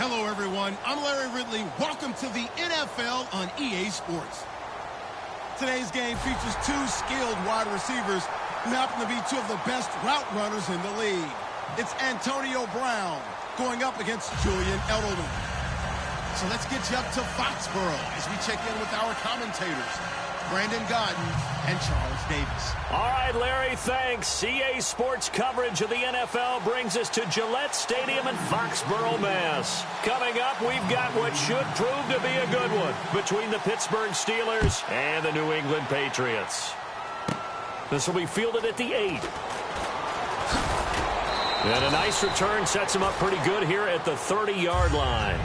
Hello, everyone. I'm Larry Ridley. Welcome to the NFL on EA Sports. Today's game features two skilled wide receivers who happen to be two of the best route runners in the league. It's Antonio Brown going up against Julian Edelman. So let's get you up to Foxborough as we check in with our commentators, Brandon Godden and Charles Davis. All right, Larry, thanks. EA Sports coverage of the NFL brings us to Gillette Stadium in Foxborough, Mass. Coming up, we've got what should prove to be a good one between the Pittsburgh Steelers and the New England Patriots. This will be fielded at the 8. And a nice return sets him up pretty good here at the 30-yard line.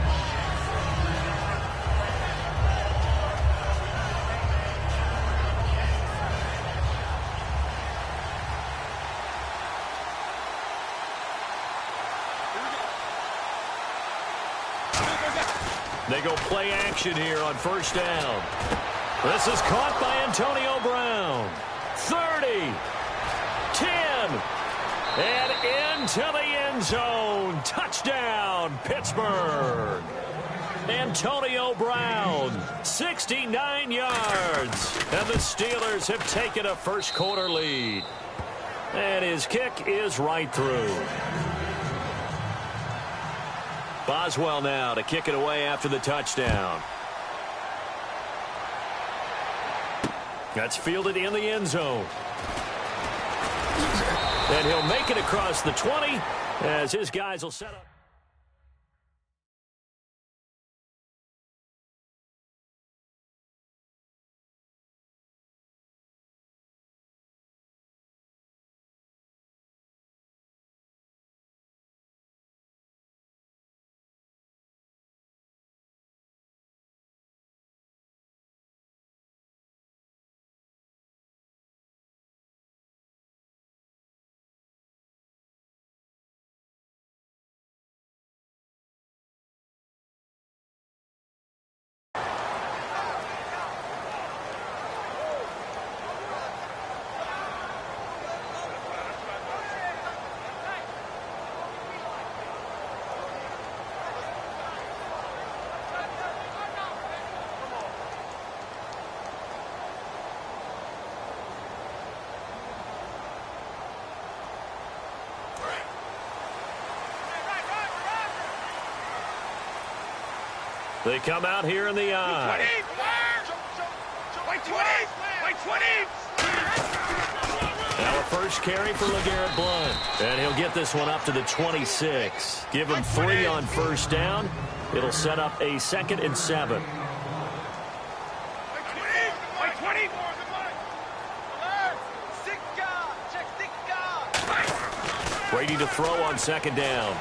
They go play action here on first down. This is caught by Antonio Brown. 30, 10, and into the end zone. Touchdown, Pittsburgh. Antonio Brown, 69 yards. And the Steelers have taken a first-quarter lead. And his kick is right through. Boswell now to kick it away after the touchdown. That's fielded in the end zone. And he'll make it across the 20 as his guys will set up. They come out here in the eye. Now a first carry for LeGarrette Blount. And he'll get this one up to the 26. Give him 3 on first down. It'll set up a 2nd and 7. Brady to throw on 2nd down.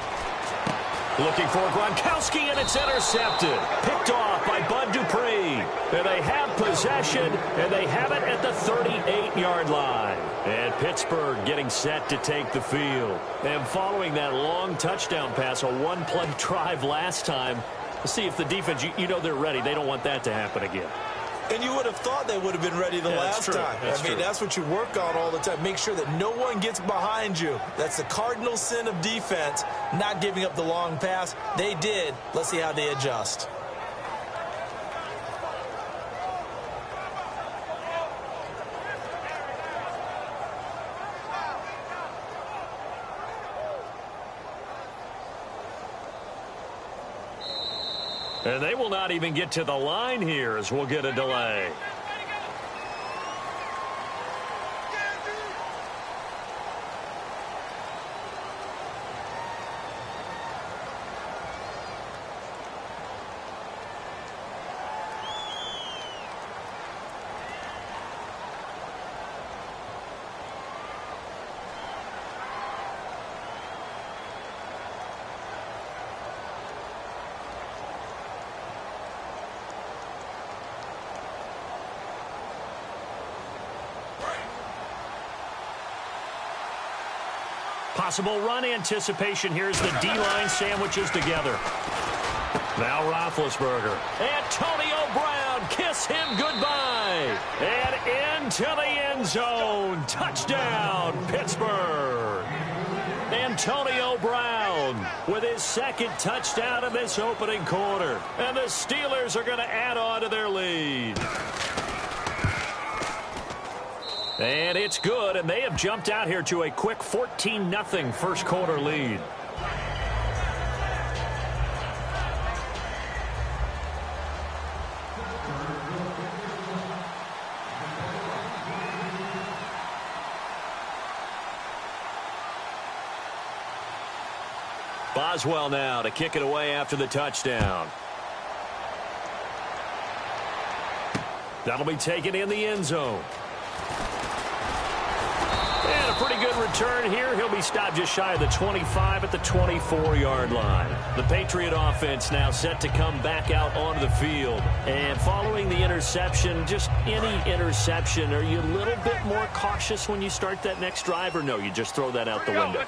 Looking for Gronkowski, and it's intercepted. Picked off by Bud Dupree. And they have possession, and they have it at the 38-yard line. And Pittsburgh getting set to take the field. And following that long touchdown pass, a one-play drive last time, let's see if the defense, you know they're ready. They don't want that to happen again. And you would have thought they would have been ready the last time. I mean, that's what you work on all the time. Make sure that no one gets behind you. That's the cardinal sin of defense, not giving up the long pass. They did. Let's see how they adjust. And they will not even get to the line here as we'll get a delay. Possible run anticipation. Here's the D-line sandwiches together. Now Roethlisberger. Antonio Brown. Kiss him goodbye. And into the end zone. Touchdown, Pittsburgh. Antonio Brown with his second touchdown in this opening quarter. And the Steelers are going to add on to their lead. And it's good, and they have jumped out here to a quick 14-0 first quarter lead. Boswell now to kick it away after the touchdown. That'll be taken in the end zone. And a pretty good return here. He'll be stopped just shy of the 25 at the 24-yard line. The Patriot offense now set to come back out onto the field. And following the interception, just any interception, are you a little bit more cautious when you start that next drive, or no, you just throw that out the window?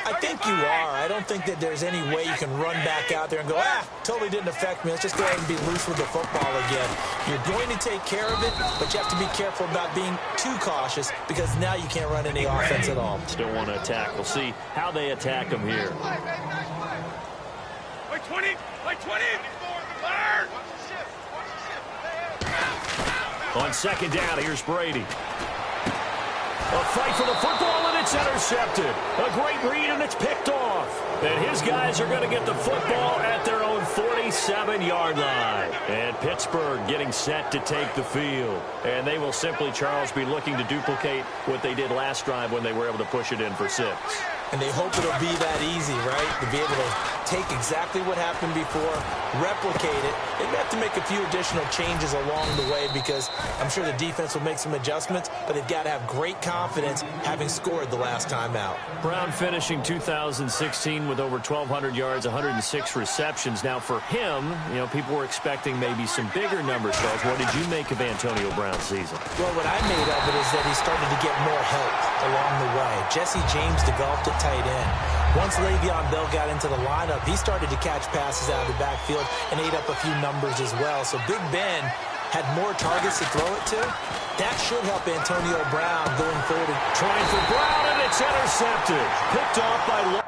I think you are. I don't think that there's any way you can run back out there and go, totally didn't affect me. Let's just go ahead and be loose with the football again. You're going to take care of it, but you have to be careful about being too cautious because now you can't run any offense at all. Still want to attack. We'll see how they attack them here. Like 20, like 20. On second down, here's Brady. A fight for the football, and it's intercepted. A great read, and it's picked off. And his guys are going to get the football at their own 47-yard line. And Pittsburgh getting set to take the field. And they will simply, Charles, be looking to duplicate what they did last drive when they were able to push it in for 6. And they hope it'll be that easy, right? To be able to take exactly what happened before, replicate it. They may have to make a few additional changes along the way because I'm sure the defense will make some adjustments, but they've got to have great confidence having scored the last time out. Brown finishing 2016 with over 1,200 yards, 106 receptions. Now for him, you know, people were expecting maybe some bigger numbers, Charles. What did you make of Antonio Brown's season? Well, what I made of it is that he started to get more help along the way. Jesse James developed at tight end. Once Le'Veon Bell got into the lineup, he started to catch passes out of the backfield and ate up a few numbers as well. So Big Ben had more targets to throw it to. That should help Antonio Brown going forward. Trying for Brown, and it's intercepted. Picked off by...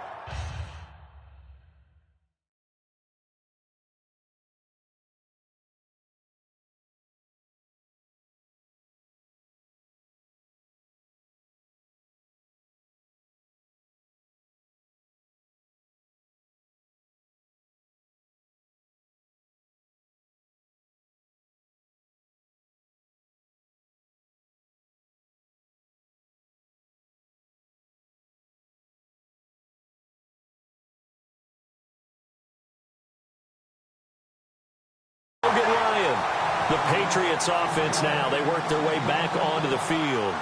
The Patriots offense now, they work their way back onto the field.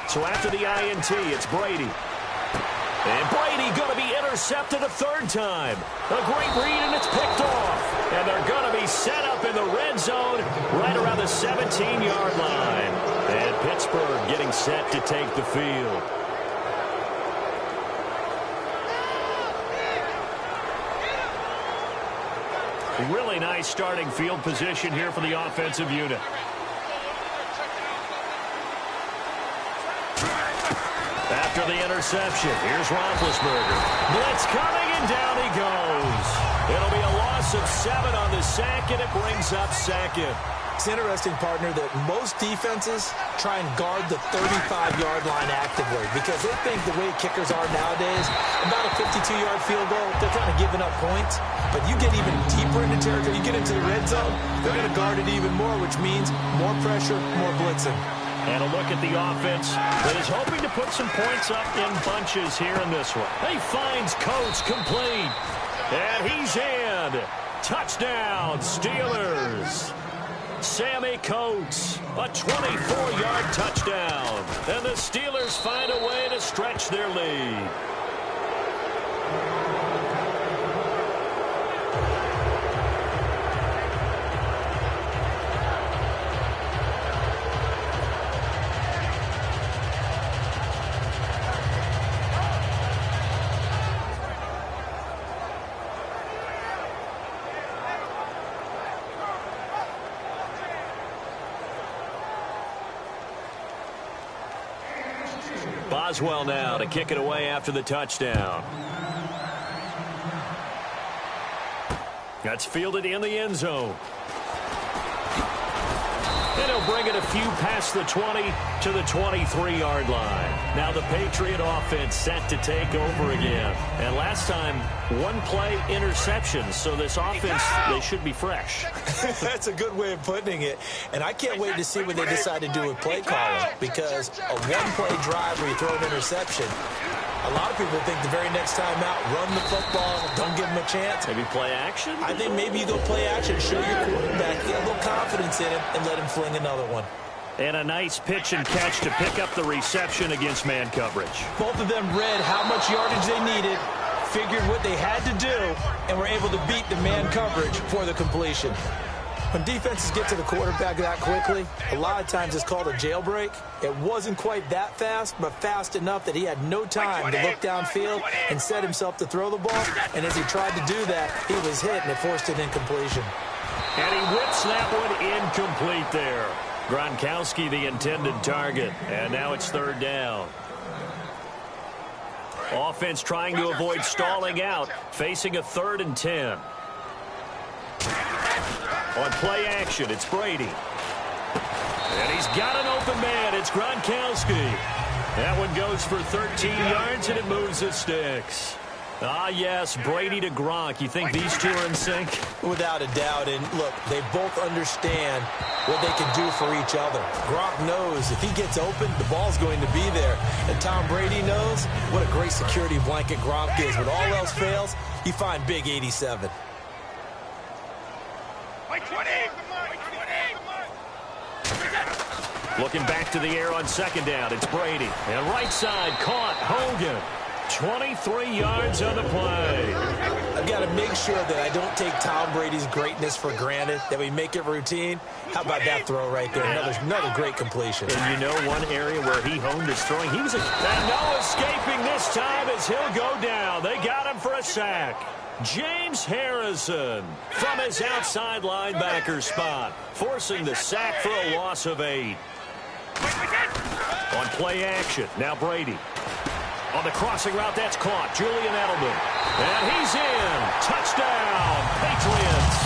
So after the INT, it's Brady. And Brady going to be intercepted a third time. A great read, and it's picked off. And they're going to be set up in the red zone right around the 17-yard line. And Pittsburgh getting set to take the field. Really nice starting field position here for the offensive unit. After the interception, here's Roethlisberger. Blitz coming, and down he goes. It'll be a loss of 7 on the sack, and it brings up second. It's interesting, partner, that most defenses try and guard the 35-yard line actively because they think the way kickers are nowadays, about a 52-yard field goal, they're kind of giving up points. But you get even deeper into territory, you get into the red zone, they're going to guard it even more, which means more pressure, more blitzing. And a look at the offense that is hoping to put some points up in bunches here in this one. He finds Coates complete. And he's in. Touchdown, Steelers. Sammy Coates, a 24-yard touchdown. And the Steelers find a way to stretch their lead. Boswell now to kick it away after the touchdown. That's fielded in the end zone. And he'll bring it a few past the 20 to the 23-yard line. Now the Patriot offense set to take over again. And last time, one play interception. So this offense, they should be fresh. That's a good way of putting it. And I can't wait to see what they decide to do with play calling. Because a one-play drive where you throw an interception, a lot of people think the very next time out, run the football, don't give him a chance. Maybe play action? I think maybe you go play action, show your quarterback, get a little confidence in him, and let him fling another one. And a nice pitch and catch to pick up the reception against man coverage. Both of them read how much yardage they needed, figured what they had to do, and were able to beat the man coverage for the completion. When defenses get to the quarterback that quickly, a lot of times it's called a jailbreak. It wasn't quite that fast, but fast enough that he had no time to look downfield and set himself to throw the ball. And as he tried to do that, he was hit, and it forced an incompletion. And he whips that one incomplete there. Gronkowski, the intended target. And now it's third down. Offense trying to avoid stalling out, facing a 3rd and 10. On play action, it's Brady. And he's got an open man. It's Gronkowski. That one goes for 13 yards, and it moves the sticks. Ah, yes, Brady to Gronk. You think these two are in sync? Without a doubt. And, look, they both understand what they can do for each other. Gronk knows if he gets open, the ball's going to be there. And Tom Brady knows what a great security blanket Gronk is. When all else fails, you find big 87. Looking back to the air on second down, it's Brady. And right side, caught, Hogan. 23 yards on the play. I've got to make sure that I don't take Tom Brady's greatness for granted, that we make it routine. How about that throw right there? Another great completion. And you know one area where he honed his throwing? He was and no escaping this time as he'll go down. They got him for a sack. James Harrison from his outside linebacker spot, forcing the sack for a loss of 8. On play action, now Brady. On the crossing route, that's caught. Julian Edelman. And he's in. Touchdown, Patriots.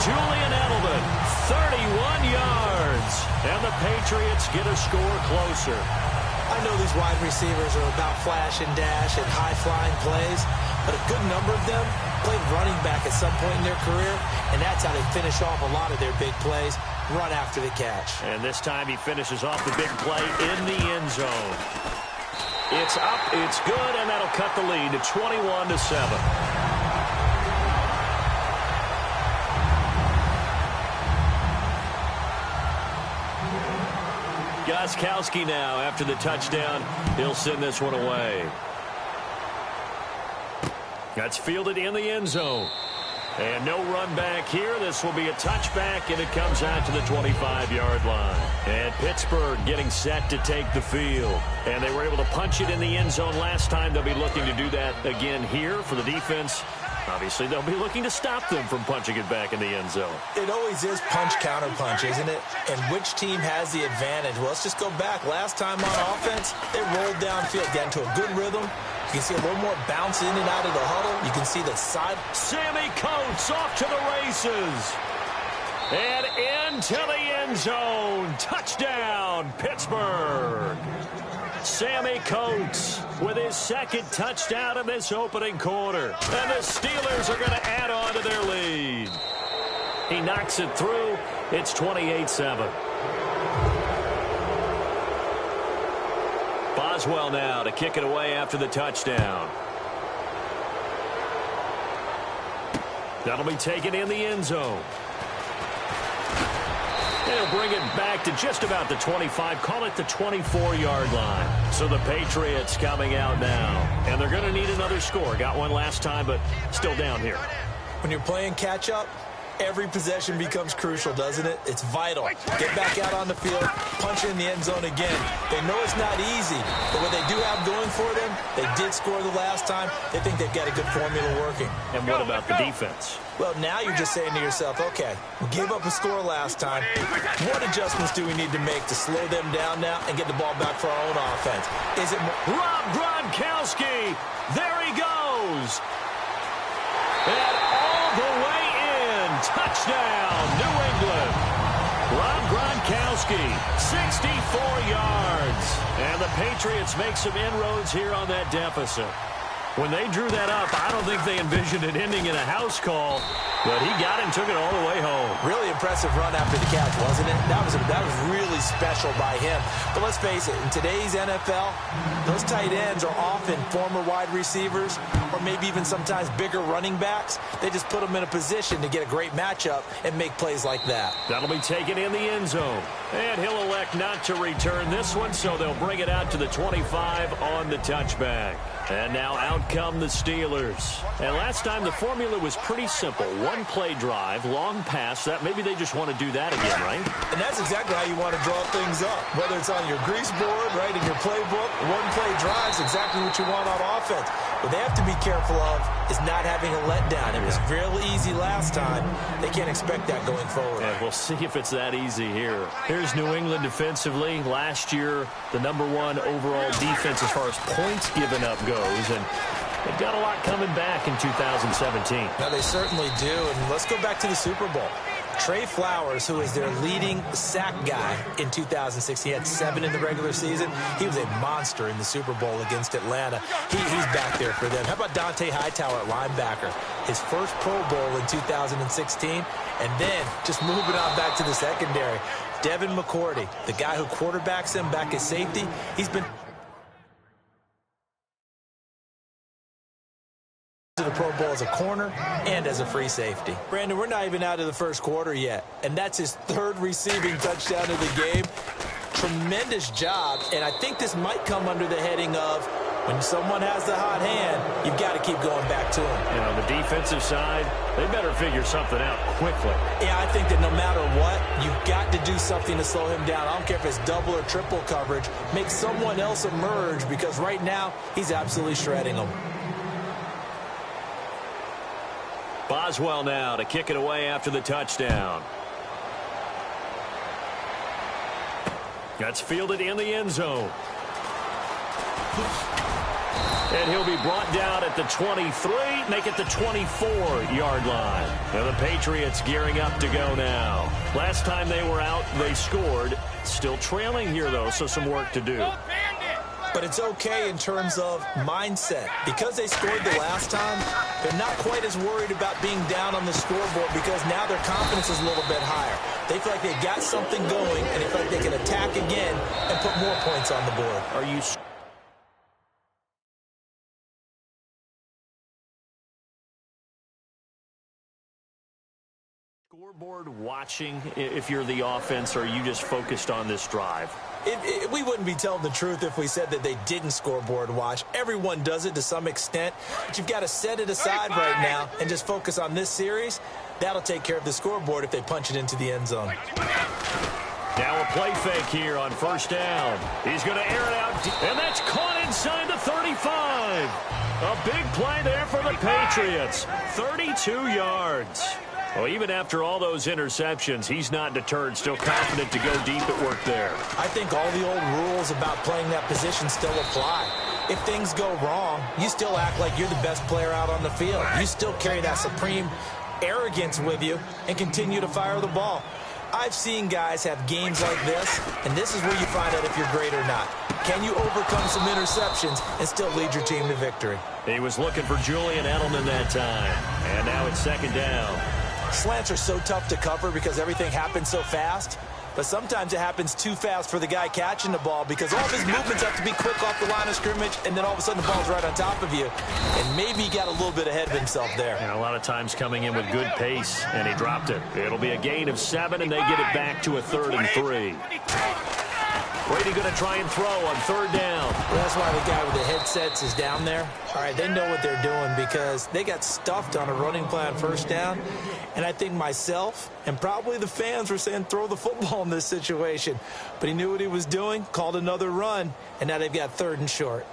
Julian Edelman, 31 yards. And the Patriots get a score closer. I know these wide receivers are about flash and dash and high-flying plays, but a good number of them played running back at some point in their career, and that's how they finish off a lot of their big plays, run after the catch. And this time he finishes off the big play in the end zone. It's up, it's good, and that'll cut the lead to 21-7. Gostkowski now, after the touchdown, he'll send this one away. That's fielded in the end zone. And no run back here. This will be a touchback, and it comes out to the 25-yard line. And Pittsburgh getting set to take the field. And they were able to punch it in the end zone last time. They'll be looking to do that again here for the defense. Obviously, they'll be looking to stop them from punching it back in the end zone. It always is punch-counter-punch, isn't it? And which team has the advantage? Well, let's just go back. Last time on offense, they rolled downfield, got into a good rhythm. You can see a little more bounce in and out of the huddle. You can see the side. Sammy Coates off to the races. And into the end zone. Touchdown, Pittsburgh. Sammy Coates with his second touchdown in this opening quarter. And the Steelers are going to add on to their lead. He knocks it through. It's 28-7. Boswell now to kick it away after the touchdown. That'll be taken in the end zone. They'll bring it back to just about the 25, call it the 24-yard line. So the Patriots coming out now. And they're going to need another score. Got one last time, but still down here. When you're playing catch-up, Every possession becomes crucial, doesn't it? It's vital. Get back out on the field, punch it in the end zone again. They know it's not easy, but what they do have going for them, they did score the last time. They think they've got a good formula working. And what about the defense? Well, now you're just saying to yourself, okay, we gave up a score last time. What adjustments do we need to make to slow them down now and get the ball back for our own offense? Is it Rob Gronkowski? There he goes. And all the way in. Touchdown, New England. Rob Gronkowski, 64 yards. And the Patriots make some inroads here on that deficit. When they drew that up, I don't think they envisioned it ending in a house call, but he got it and took it all the way home. Really impressive run after the catch, wasn't it? That was really special by him. But let's face it, in today's NFL, those tight ends are often former wide receivers or maybe even sometimes bigger running backs. They just put them in a position to get a great matchup and make plays like that. That'll be taken in the end zone. And he'll elect not to return this one, so they'll bring it out to the 25 on the touchback. And now out come the Steelers. And last time the formula was pretty simple. One play drive, long pass. That maybe they just want to do that again, right? And that's exactly how you want to draw things up. Whether it's on your grease board, right, in your playbook, one play drive is exactly what you want on offense. What they have to be careful of is not having a letdown. It was real easy last time. They can't expect that going forward. And we'll see if it's that easy here. Here's New England defensively. Last year, the #1 overall defense as far as points given up goes. And they've got a lot coming back in 2017. Now, they certainly do. And let's go back to the Super Bowl. Trey Flowers, who is their leading sack guy in 2006, he had 7 in the regular season. He was a monster in the Super Bowl against Atlanta. He's back there for them. How about Dante Hightower at linebacker? His first Pro Bowl in 2016. And then just moving on back to the secondary, Devin McCourty, the guy who quarterbacks him back at safety, he's been to the Pro Bowl as a corner and as a free safety. Brandon, we're not even out of the first quarter yet, and that's his 3rd receiving touchdown of the game. Tremendous job, and I think this might come under the heading of when someone has the hot hand, you've got to keep going back to him. You know, the defensive side, they better figure something out quickly. Yeah, I think that no matter what, you've got to do something to slow him down. I don't care if it's double or triple coverage. Make someone else emerge, because right now he's absolutely shredding them. Boswell now to kick it away after the touchdown. That's fielded in the end zone. And he'll be brought down at the 23, make it the 24-yard line. And the Patriots gearing up to go now. Last time they were out, they scored. Still trailing here, though, so some work to do. But it's okay in terms of mindset. Because they scored the last time, they're not quite as worried about being down on the scoreboard, because now their confidence is a little bit higher. They feel like they've got something going, and they feel like they can attack again and put more points on the board. Are you scoreboard watching if you're the offense, or are you just focused on this drive? We wouldn't be telling the truth if we said that they didn't scoreboard watch. Everyone does it to some extent, but you've got to set it aside right now and just focus on this series. That'll take care of the scoreboard if they punch it into the end zone. Now a play fake here on first down. He's going to air it out, and that's caught inside the 35. A big play there for the Patriots. 32 yards. Well, even after all those interceptions, he's not deterred, still confident to go deep at work there. I think all the old rules about playing that position still apply. If things go wrong, you still act like you're the best player out on the field. You still carry that supreme arrogance with you and continue to fire the ball. I've seen guys have games like this, and this is where you find out if you're great or not. Can you overcome some interceptions and still lead your team to victory? He was looking for Julian Edelman that time, and now it's second down. Slants are so tough to cover because everything happens so fast, but sometimes it happens too fast for the guy catching the ball, because all of his movements have to be quick off the line of scrimmage, and then all of a sudden the ball's right on top of you, and maybe he got a little bit ahead of himself there. And a lot of times coming in with good pace, and he dropped it. It'll be a gain of 7, and they get it back to a 3rd and 3. Brady going to try and throw on third down. Well, that's why the guy with the headsets is down there. All right, they know what they're doing because they got stuffed on a running play on first down. And I think myself and probably the fans were saying throw the football in this situation. But he knew what he was doing, called another run, and now they've got third and short.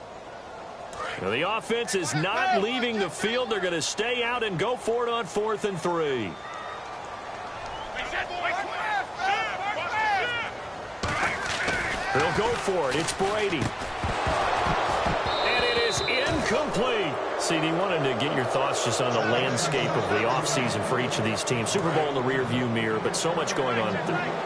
Now the offense is not leaving the field. They're going to stay out and go for it on 4th and 3. They'll go for it. It's Brady. And it is incomplete. CD, wanted to get your thoughts just on the landscape of the offseason for each of these teams. Super Bowl in the rearview mirror, but so much going on.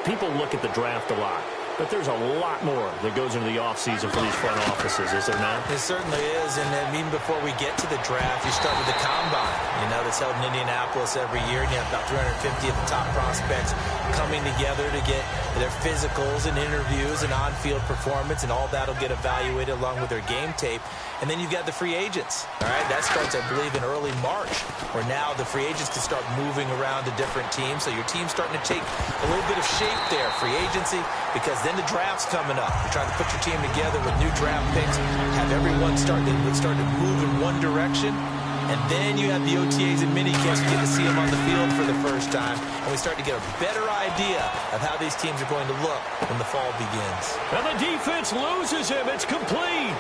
People look at the draft a lot. But there's a lot more that goes into the offseason for these front offices, is there not? It certainly is, and even before we get to the draft, you start with the Combine. You know, that's held in Indianapolis every year, and you have about 350 of the top prospects coming together to get their physicals and interviews and on-field performance, and all that will get evaluated along with their game tape. And then you've got the free agents, all right? That starts, I believe, in early March, where now the free agents can start moving around to different teams, so your team's starting to take a little bit of shape there, free agency, because then the draft's coming up. You're trying to put your team together with new draft picks, have everyone start to move in one direction, and then you have the OTAs and minicamps. You get to see them on the field for the first time, and we start to get a better idea of how these teams are going to look when the fall begins. And the defense loses him. It's complete.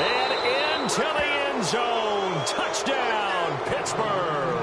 And into the end zone. Touchdown, Pittsburgh.